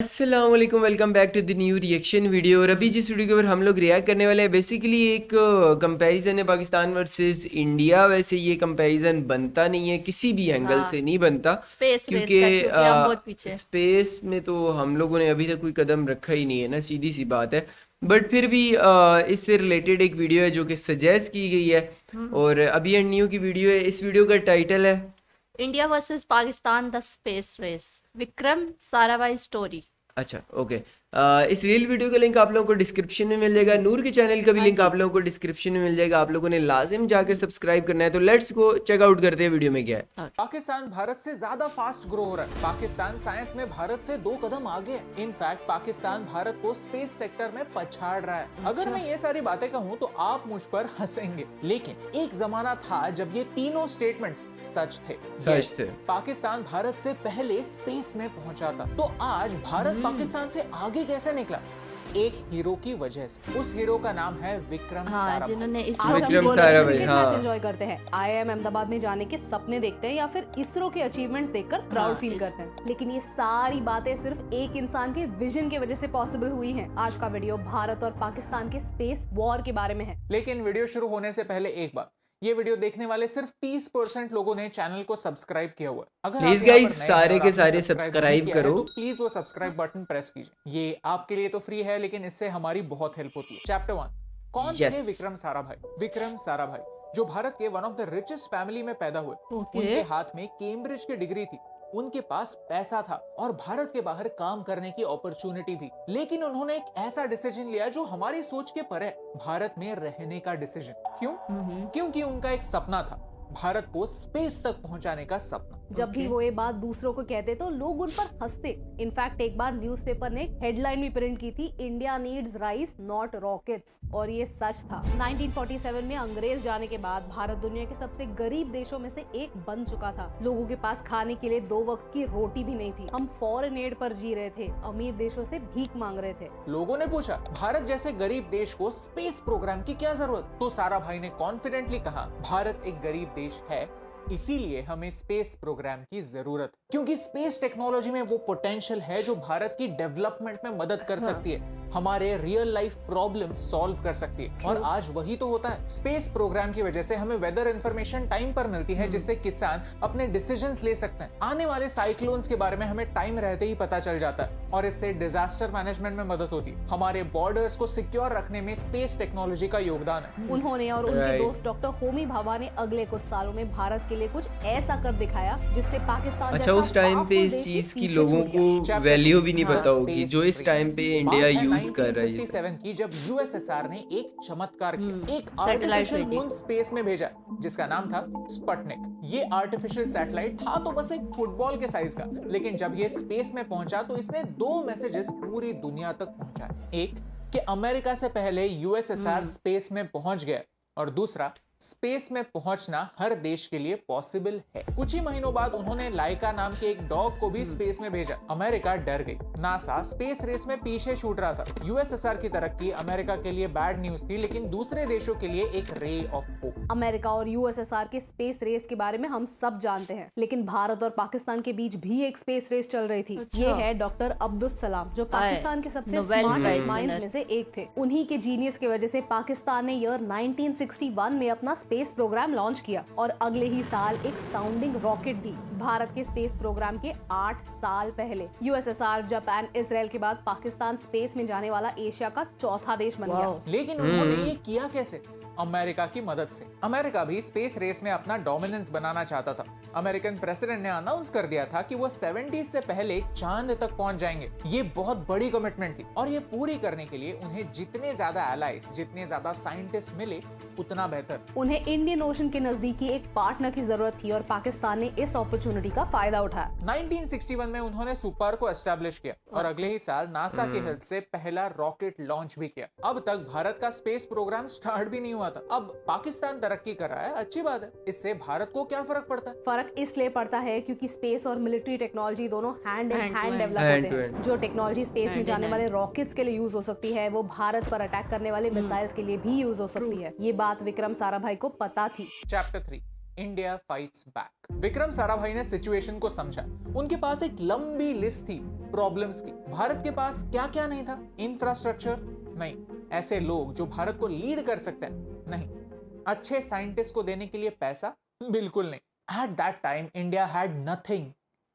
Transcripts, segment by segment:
अस्सलाम वालेकुम, welcome back to the new reaction video. और अभी जिस वीडियो के ऊपर हम लोग रिएक्ट करने वाले हैं बेसिकली एक कंपैरिजन है पाकिस्तान वर्सेस इंडिया। वैसे ये कंपैरिजन बनता नहीं है, किसी भी एंगल हाँ से नहीं बनता, स्पेस रेस क्योंकि का, क्योंकि हम बहुत पीछे हैं। स्पेस में तो हम लोगों ने अभी तक कोई कदम रखा ही नहीं है ना, सीधी सी बात है। बट फिर भी इससे रिलेटेड एक वीडियो है जो कि सजेस्ट की गई है और अभी एंड न्यू की वीडियो है। इस वीडियो का टाइटल है India versus Pakistan the space race, Vikram Sarabhai story. अच्छा ओके। इस रील वीडियो का लिंक आप लोगों को डिस्क्रिप्शन में मिल जाएगा। नूर के चैनल का भी हाँ लिंक जी। आप लोगों को डिस्क्रिप्शन में मिल जाएगा। आप लोगों ने लाजिम जाकर सब्सक्राइब करना है। तो लेट्स गो चेकआउट करते हैं वीडियो में क्या है। पाकिस्तान भारत से ज्यादा फास्ट ग्रो हो रहा है। पाकिस्तान साइंस में भारत से 2 कदम आगे है। इनफैक्ट पाकिस्तान भारत को स्पेस सेक्टर में पछाड़ रहा है। अगर मैं ये सारी बातें कहूँ तो आप मुझ पर हंसेंगे, लेकिन एक जमाना था जब ये तीनों स्टेटमेंट्स सच थे। सच थे। पाकिस्तान भारत से पहले स्पेस में पहुंचा था। तो आज भारत पाकिस्तान से आगे कैसे निकला? एक हीरो की वजह से। उस हीरो का नाम है विक्रम हाँ, साराभाई। जिन्होंने इस आज हम विक्रम गोल्ड साराभाई, क्रिकेट हाँ। मैच एंजॉय करते हैं, IIM अहमदाबाद में जाने के सपने देखते हैं या फिर इसरो के अचीवमेंट्स देखकर प्राउड फील इस- करते हैं। लेकिन ये सारी बातें सिर्फ एक इंसान के विजन की वजह से पॉसिबल हुई हैं। आज का वीडियो भारत और पाकिस्तान के स्पेस वॉर के बारे में है। लेकिन वीडियो शुरू होने से पहले एक बात, ये वीडियो देखने वाले सिर्फ 30% लोगों ने चैनल को सब्सक्राइब किया हुआ है। अगर Please आप यहाँ guys, पर नए हैं सारे और के आपने सारे subscribe सब्सक्राइब नहीं किया है, करो। तो प्लीज वो सब्सक्राइब बटन प्रेस कीजिए। ये आपके लिए तो फ्री है, लेकिन इससे हमारी बहुत हेल्प होती है। चैप्टर 1, कौन Yes. थे विक्रम साराभाई? विक्रम साराभाई जो भारत के one of the richest family में पैदा हुए। ओके। उनके हाथ में कैम्ब्रिज की डिग्री थी, उनके पास पैसा था और भारत के बाहर काम करने की अपॉर्चुनिटी भी। लेकिन उन्होंने एक ऐसा डिसीजन लिया जो हमारी सोच के परे, भारत में रहने का डिसीजन। क्यों? क्योंकि उनका एक सपना था, भारत को स्पेस तक पहुंचाने का सपना। जब भी वो ये बात दूसरों को कहते तो लोग उन पर हंसते। इनफैक्ट एक बार न्यूज़पेपर ने हेडलाइन भी प्रिंट की थी, India needs rice not rockets, और ये सच था। 1947 में अंग्रेज जाने के बाद भारत दुनिया के सबसे गरीब देशों में से एक बन चुका था। लोगों के पास खाने के लिए 2 वक्त की रोटी भी नहीं थी। हम फॉरेन एड पर जी रहे थे, अमीर देशों से भीख मांग रहे थे। लोगों ने पूछा, भारत जैसे गरीब देश को स्पेस प्रोग्राम की क्या जरूरत? तो साराभाई ने कॉन्फिडेंटली कहा, भारत एक गरीब देश है, इसीलिए हमें स्पेस प्रोग्राम की जरूरत है। क्योंकि स्पेस टेक्नोलॉजी में वो पोटेंशियल है जो भारत की डेवलपमेंट में मदद कर सकती है, हमारे रियल लाइफ प्रॉब्लम सॉल्व कर सकती है। और आज वही तो होता है। स्पेस प्रोग्राम की वजह से हमें वेदर इंफॉर्मेशन टाइम पर मिलती है, जिससे किसान अपने डिसीजंस ले सकते हैं। आने वाले साइक्लोन्स के बारे में हमें टाइम रहते ही पता चल जाता है और इससे डिजास्टर मैनेजमेंट में मदद होती है। हमारे बॉर्डर्स को सिक्योर रखने में स्पेस टेक्नोलॉजी का योगदान है। उन्होंने और उनके Right. दोस्त डॉक्टर होमी भाभा ने अगले कुछ सालों में भारत के लिए कुछ ऐसा कर दिखाया जिससे पाकिस्तान अच्छा, जैसा उस टाइम पे powerful इस देश चीज की पीछे लोगों छूट गया। को वैल्यू भी नहीं हाँ, पता होगी space जो इस टाइम race। पे बात इंडिया है यूज कर रहा है ये सब। 1957 की, जब यूएसएसआर ने एक चमत्कार किया, एक Satellite आर्टिफिशियल भेजी। मून स्पेस में भेजा जिसका नाम था स्पुतनिक। ये आर्टिफिशियल सैटेलाइट था तो बस एक फुटबॉल के साइज का, लेकिन जब ये स्पेस में पहुंचा तो इसने 2 मैसेजेस पूरी दुनिया तक पहुंचाए। एक कि अमेरिका से पहले यूएसएसआर स्पेस में पहुंच गया, और दूसरा, स्पेस में पहुंचना हर देश के लिए पॉसिबल है। कुछ ही महीनों बाद उन्होंने लाइका नाम के एक डॉग को भी स्पेस में भेजा। अमेरिका डर गई। नासा स्पेस रेस में पीछे छूट रहा था। यूएसएसआर की तरक्की अमेरिका के लिए बैड न्यूज थी, लेकिन दूसरे देशों के लिए एक रे ऑफ होप। अमेरिका और यूएसएसआर के स्पेस रेस के बारे में हम सब जानते हैं, लेकिन भारत और पाकिस्तान के बीच भी एक स्पेस रेस चल रही थी। अच्छा। ये है डॉक्टर अब्दुल सलाम, जो पाकिस्तान के सबसे Nobel smart prize minds winner. में से एक थे। उन्हीं के जीनियस की वजह से पाकिस्तान ने ईयर 1961 में अपना स्पेस प्रोग्राम लॉन्च किया और अगले ही साल एक साउंडिंग रॉकेट भी। भारत के स्पेस प्रोग्राम के 8 साल पहले यूएसएसआर, जापान, इसराइल के बाद पाकिस्तान स्पेस में जाने वाला एशिया का चौथा देश बन गया। वाओ। लेकिन उन्होंने ये किया कैसे? अमेरिका की मदद से। अमेरिका भी स्पेस रेस में अपना डोमिनेंस बनाना चाहता था। अमेरिकन प्रेसिडेंट ने अनाउंस कर दिया था कि वो 70 से पहले चांद तक पहुंच जाएंगे। ये बहुत बड़ी कमिटमेंट थी और ये पूरी करने के लिए उन्हें जितने ज्यादा एलाइज, जितने ज्यादा साइंटिस्ट मिले, उतना बेहतर। उन्हें इंडियन ओशन के नजदीकी एक पार्टनर की जरूरत थी और पाकिस्तान ने इस अपॉर्चुनिटी का फायदा उठाया। 1961 में उन्होंने सुपर को एस्टैब्लिश किया और अगले ही साल नासा की हेल्प से पहला रॉकेट लॉन्च भी किया। अब तक भारत का स्पेस प्रोग्राम स्टार्ट भी नहीं हुआ था। अब पाकिस्तान तरक्की कर रहा है, अच्छी बात है। इससे भारत को क्या फर्क पड़ता है? फर्क इसलिए पड़ता है क्योंकि स्पेस और मिलिट्री टेक्नोलॉजी दोनों hand in Hand to hand hand. Develop Hand होते to हैं। hand. जो टेक्नोलॉजी स्पेस में Hand in जाने hand. वाले रॉकेट्स के लिए यूज हो सकती है, वो भारत पर अटैक करने वाले मिसाइल्स के लिए भी यूज हो सकती है। ये बात विक्रम साराभाई को पता थी। Chapter 3, India fights back. Vikram Sarabhai ने सिचुएशन को समझा। उनके पास एक लंबी लिस्ट थी प्रॉब्लम्स की। भारत के पास क्या क्या नहीं था? इंफ्रास्ट्रक्चर नहीं, ऐसे लोग जो भारत को लीड कर सकते हैं नहीं, अच्छे साइंटिस्ट को देने के लिए पैसा बिल्कुल नहीं। At that time India had nothing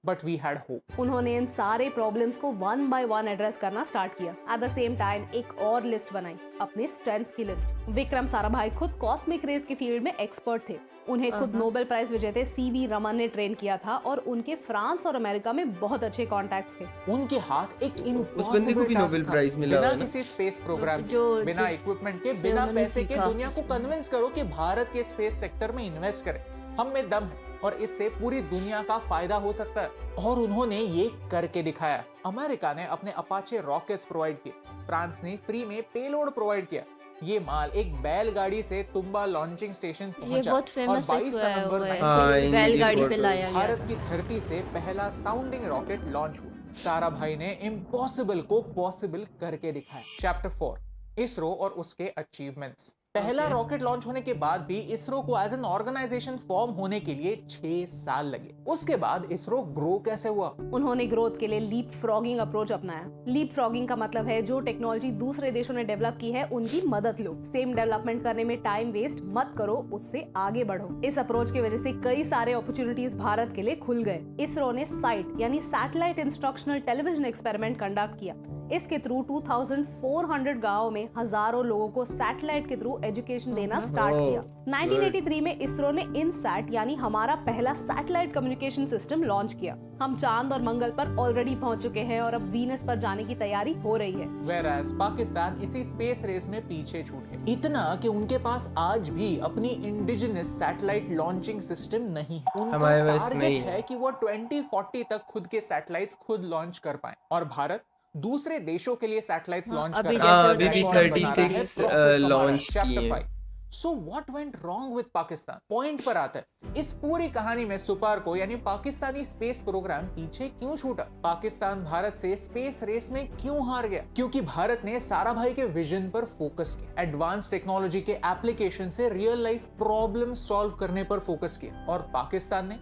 but we had hope. उन्होंने इन सारे प्रॉब्लम्स को वन बाय वन एड्रेस करना स्टार्ट किया। एट द सेम टाइम एक और लिस्ट बनाई, अपनी स्ट्रेंथ्स की लिस्ट। विक्रम साराभाई खुद कॉस्मिक रेस के फील्ड में एक्सपर्ट थे। उन्हें खुद नोबेल प्राइज विजेता सीवी रमन ने ट्रेन किया था और उनके फ्रांस और अमेरिका में बहुत अच्छे कॉन्टैक्ट्स थे। उनके हाथ एक उस बंदे को इम्पॉसिबल भी टास्क नोबेल था। प्राइज मिला बिना हुआ है ना? किसी स्पेस प्रोग्राम जो के, बिना जिस- इक्विपमेंट के, से बिना उन्होंने पैसे के सीखा। दुनिया को कन्विंस करो कि भारत के स्पेस सेक्टर में इन्वेस्ट करें। हम में दम है और इससे पूरी दुनिया का फायदा हो सकता है। और उन्होंने ये करके दिखाया। अमेरिका ने अपने अपाचे रॉकेट्स प्रोवाइड किए, फ्रांस ने फ्री में पेलोड प्रोवाइड किया। ये माल एक बैलगाड़ी से तुम्बा लॉन्चिंग स्टेशन ये पहुंचा बहुत और फेमस 22 नवंबर हाँ, इनकी बैलगाड़ी पे फोटो। लाया गया। भारत की धरती से पहला साउंडिंग रॉकेट लॉन्च हुआ। साराभाई ने इम्पॉसिबल को पॉसिबल करके दिखाया। चैप्टर 4, इसरो और उसके अचीवमेंट्स। पहला रॉकेट लॉन्च होने के बाद भी इसरो को एज एन ऑर्गेनाइजेशन फॉर्म होने के लिए 6 साल लगे। उसके बाद इसरो ग्रो कैसे हुआ? उन्होंने ग्रोथ के लिए लीप फ्रॉगिंग अप्रोच अपनाया। लीप फ्रॉगिंग का मतलब है जो टेक्नोलॉजी दूसरे देशों ने डेवलप की है उनकी मदद लो। सेम डेवलपमेंट करने में टाइम वेस्ट मत करो, उससे आगे बढ़ो। इस अप्रोच की वजह से कई सारे अपॉर्चुनिटीज भारत के लिए खुल गए। इसरो ने साइट यानी satellite instructional television experiment conduct किया। इसके थ्रू 2400 गाँव में हजारों लोगों को सैटेलाइट के थ्रू एजुकेशन देना स्टार्ट Oh, किया। 1983 में इसरो ने इनसैट यानी हमारा पहला सैटेलाइट कम्युनिकेशन सिस्टम लॉन्च किया। हम चांद और मंगल पर ऑलरेडी पहुंच चुके हैं और अब वीनस पर जाने की तैयारी हो रही है। Whereas पाकिस्तान इसी स्पेस रेस में पीछे छूट गया। इतना कि उनके पास आज भी अपनी इंडिजिनस सैटेलाइट लॉन्चिंग सिस्टम नहीं है। उनका हमारे पास नहीं टारगेट है। है कि वो 2040 तक खुद के सैटेलाइट्स खुद लॉन्च कर पाए और भारत दूसरे देशों के लिए सैटेलाइट्स हाँ, लॉन्च अभी कर रहा है। जैसे अभी भी records 36 बना रहा है, profit कमा रहा है। लॉन्च Chapter किए। 5, so what went wrong with Pakistan? Point पर आता है। इस पूरी कहानी में सुपारको यानी पाकिस्तानी स्पेस प्रोग्राम पीछे क्यों छूटा? पाकिस्तान भारत से स्पेस रेस में क्यों हार गया? क्योंकि भारत ने साराभाई के विजन पर फोकस किया, एडवांस टेक्नोलॉजी के एप्लीकेशन से रियल लाइफ प्रॉब्लम सॉल्व करने पर फोकस किया, और पाकिस्तान ने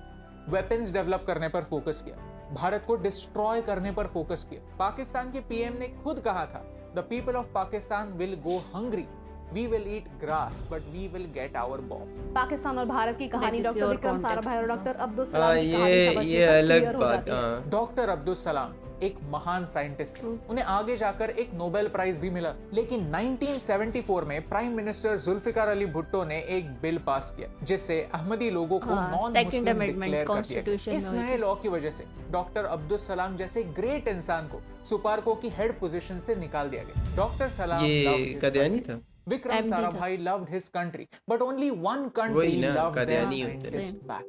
वेपन्स डेवलप करने पर फोकस किया, भारत को डिस्ट्रॉय करने पर फोकस किया। पाकिस्तान के पीएम ने खुद कहा था, the people of Pakistan will go hungry, we will eat grass but we will get our bomb. Pakistan और भारत की कहानी किसी डॉक्टर और विक्रम context साराभाई और में, डॉक्टर अब्दुल हाँ, सलाम की कहानी ये समझने पर अलग clear हो बात। जाती है। हाँ, डॉक्टर अब्दुल सलाम एक महान साइंटिस्ट थे। उन्हें आगे जाकर एक नोबेल प्राइज भी मिला। लेकिन 1974 में प्राइम मिनिस्टर जुल्फिकार अली भुट्टो ने एक बिल पास किया जिससे अहमदी लोगों को हाँ, नॉन Second मुस्लिम Amendment डिक्लेयर कर दिया गया। Constitution इस में हुई नए थी। लॉ की वजह से डॉक्टर अब्दुल सलाम जैसे ग्रेट इंसान को सुपारको की हेड पोजीशन से निकाल दिया गया। डॉक्टर सलाम ये loved his कदियानी country. था। Vikram MD था। Sarabhai loved his country, but only one country वही ना, loved their कादियानी होते हैं। scientist back,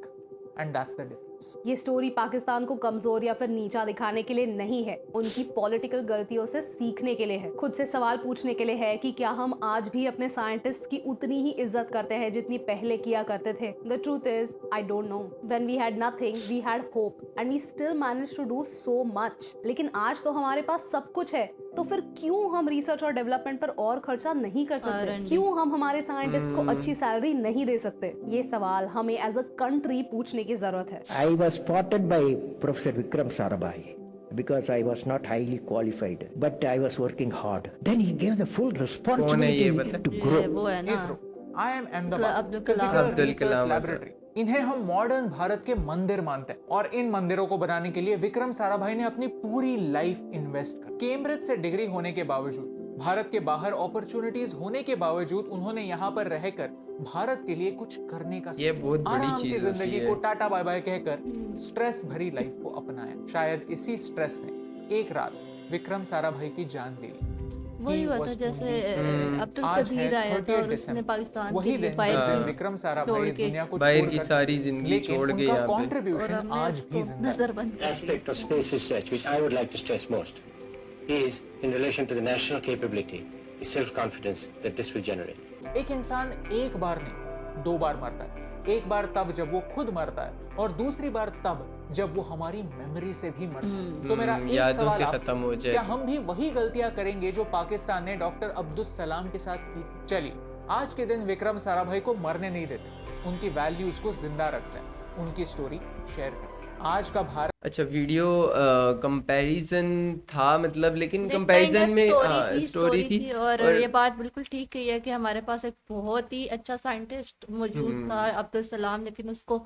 and that's the difference. ये स्टोरी पाकिस्तान को कमजोर या फिर नीचा दिखाने के लिए नहीं है, उनकी पॉलिटिकल गलतियों से सीखने के लिए है। खुद से सवाल पूछने के लिए है कि क्या हम आज भी अपने साइंटिस्ट की उतनी ही इज्जत करते हैं जितनी पहले किया करते थे। The truth is I don't know. When we had nothing we had hope and we still manage to do so much. लेकिन आज तो हमारे पास सब कुछ है, तो फिर क्यों हम रिसर्च और डेवलपमेंट पर और खर्चा नहीं कर सकते? R&D। क्यों हम हमारे साइंटिस्ट को अच्छी सैलरी नहीं दे सकते? ये सवाल हमें एज अ कंट्री पूछने की जरूरत है। I was spotted by Professor Vikram Sarabhai because I was not highly qualified, but I was working hard. Then he gave the full responsibility बता? to ये grow. वो है ना, इसरो, IIM अब्दुल अहमदाबाद, कलाम। फिजिकल अब्दुल रिसर्च कलाम laboratory, इन्हें हम मॉडर्न भारत के मंदिर मानते हैं। और इन मंदिरों को बनाने के लिए विक्रम साराभाई ने अपनी पूरी लाइफ इन्वेस्ट कर। कैम्ब्रिज से डिग्री होने के बावजूद, भारत के बाहर अपॉर्चुनिटीज होने के बावजूद उन्होंने यहाँ पर रहकर भारत के लिए कुछ करने का ये सोचा। बहुत बड़ी आराम की चीज होती जिंदगी है। को टाटा बाय बाय कहकर स्ट्रेस भरी लाइफ को अपनाया। शायद इसी स्ट्रेस ने एक रात विक्रम साराभाई की जान ले ली। वही He हुआ था was जैसे अब्दुल आज है कबीर आया था 30 और उसने दिसंबर। पाकिस्तान वही के लिए दिन जिस दिन बाइस विक्रम साराभाई इस छोड़ के- दुनिया को बाहर छोड़ की कर सारी चले। जिंदगी लेकिन छोड़ के उनका यहाँ पे। और कंट्रीब्यूशन हमने आज भी उसको जिंदा है। नजरबंद कर aspect of space research which I would like to stress most is in relation to the national capability, the self-confidence that this will generate. एक इंसान एक बार नहीं 2 बार मरता है। एक बार तब जब वो खुद मरता है और दूसरी बार तब जब वो हमारी मेमोरी से भी मर जाए। तो मेरा एक यादों सवाल से आपसे, खत्म हो जाए। क्या हम भी वही गलतियां करेंगे जो पाकिस्तान ने डॉक्टर अब्दुल सलाम के साथ की? चलिए आज के दिन विक्रम साराभाई को मरने नहीं देते, उनकी वैल्यूज को जिंदा रखते हैं, उनकी स्टोरी शेयर करते हैं। आज का भारत अच्छा, वीडियो कंपैरिजन था मतलब, लेकिन एक कंपैरिजन kind of में story स्टोरी थी। और ये बात बिल्कुल ठीक कही है कि हमारे पास एक बहुत ही अच्छा साइंटिस्ट मौजूद था अब्दुल सलाम, लेकिन उसको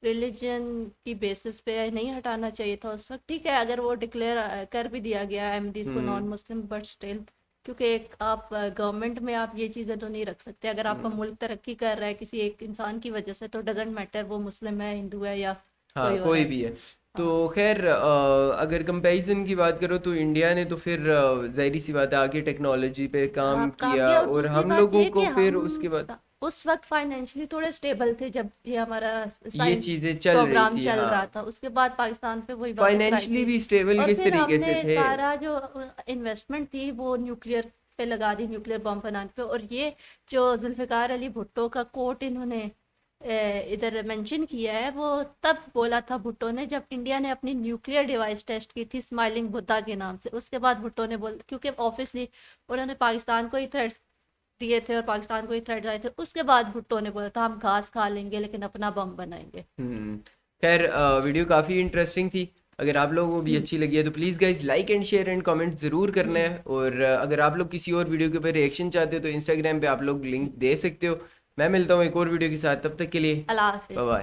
रिलीजन की बेसिस पे नहीं हटाना चाहिए था उस वक्त। ठीक है, अगर वो डिक्लेयर कर भी दिया गया अहमदीज को नॉन मुस्लिम, बट स्टिल, क्योंकि एक आप गवर्नमेंट में आप ये चीज़ें तो नहीं रख सकते। अगर आपका मुल्क तरक्की कर रहा है किसी एक इंसान की वजह से, तो डजेंट मैटर वो मुस्लिम है, हिंदू है या हाँ, और कोई है। भी है। तो खैर अगर कंपैरिजन की बात करो तो इंडिया ने तो फिर जाहिर सी बात है आगे टेक्नोलॉजी पे काम हाँ, काम किया, किया। और दूसरी हम बात लोगों ये को कि फिर हम उसके बाद उस वक्त फाइनेंशियली थोड़े स्टेबल थे जब ये हमारा ये साइंस चीजें चल रही प्रोग्राम थी। चल रहा हाँ, था। उसके बाद पाकिस्तान पे वही बात फाइनेंशियली भी स्टेबल और किस फिर तरीके से हमने थे। सारा जो इन्वेस्टमेंट थी वो न्यूक्लियर पे लगा दी, न्यूक्लियर बम बनाने पे। और ये जो जुल्फिकार अली भुट्टो का कोट इन्होंने इधर मेंशन किया है, वो तब बोला था भुट्टो ने जब इंडिया ने अपनी न्यूक्लियर डिवाइस टेस्ट की थी स्माइलिंग बुद्धा के नाम से। उसके बाद भुट्टो ने क्योंकि ऑब्वियसली उन्होंने पाकिस्तान को ही थ्रेट्स दिए थे और पाकिस्तान को ही थ्रेट्स आए थे, उसके बाद भुट्टो ने बोला था हम घास खा लेंगे लेकिन अपना बम बनाएंगे। खैर वीडियो काफ़ी इंटरेस्टिंग थी। अगर आप लोगों को भी अच्छी लगी है तो please guys like and share and comment ज़रूर करना है। और अगर आप लोग किसी और वीडियो के ऊपर रिएक्शन चाहते हो तो इंस्टाग्राम पे आप लोग लिंक दे सकते हो। मैं मिलता हूँ एक और वीडियो के साथ, तब तक के लिए अल्लाह हाफिज़। Bye bye.